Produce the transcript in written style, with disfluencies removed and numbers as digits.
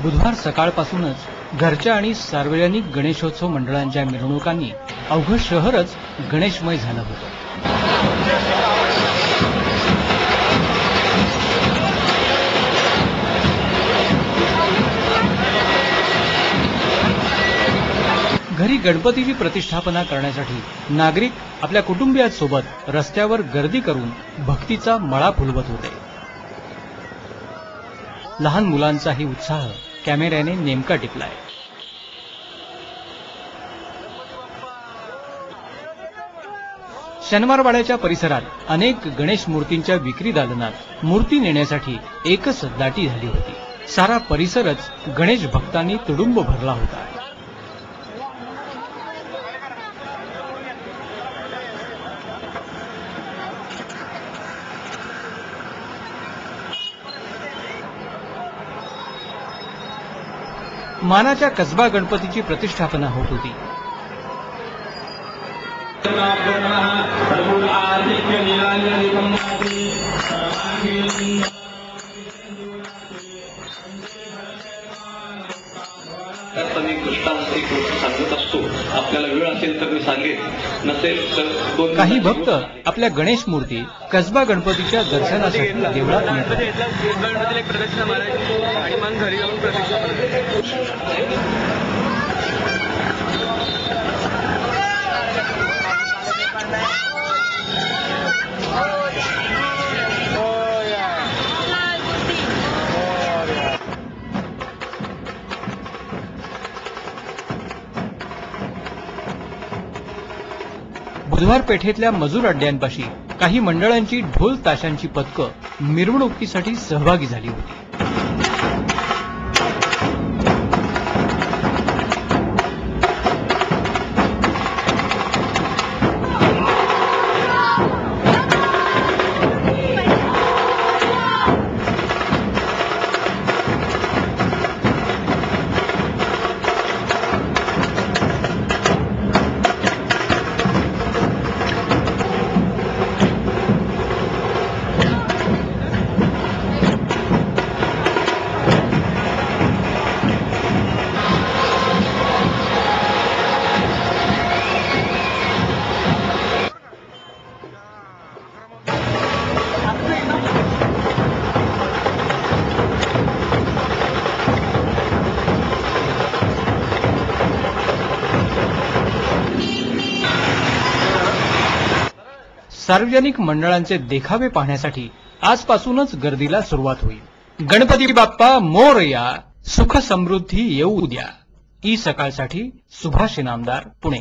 बुधवार सकाळपासूनच घरच्या आणि सार्वजनिक गणेशोत्सव मंडळांच्या मिरवणुकांनी अवघं शहरच गणेशमय झालं होतं। घरी गणपतीची प्रतिष्ठापना करण्यासाठी नागरिक आपल्या कुटुंबियांसोबत रस्त्यावर गर्दी करून भक्तीचा मळा फुलवत होते। लहान मुलांचाही उत्साह कॅमेऱ्याने नेमका टिपलाय। शनिवारवाड्याच्या परिसरात अनेक गणेश मूर्तींच्या विक्री दालनात मूर्ती नेण्यासाठी एकच दाटी झाली होती। सारा परिसरच गणेश भक्तांनी तुडुंब भरला होता। मानाच्या कसबा गणपतीची प्रतिष्ठापना होत होती। मी कृष्णामध्ये एक गोष्ट सांगत असतो, आपल्याला वेळ असेल तर मी सांगेन, नसेल तर काही भक्त आपल्या गणेश मूर्ती कसबा गणपतीच्या दर्शनासाठी देवळात नेत होते। बुधवार पेठेतल्या मजूर अड्ड्यांपाशी काही मंडळांची ढोल ताशांची पथकं मिरवणुकीसाठी सहभागी झाली होती। सार्वजनिक मंडळांचे देखावे पाहण्यासाठी आजपासूनच गर्दीला सुरुवात होईल। गणपती बाप्पा मोरया, सुख समृद्धी येऊ द्या। ई सकाळसाठी सुभाष इनामदार, पुणे।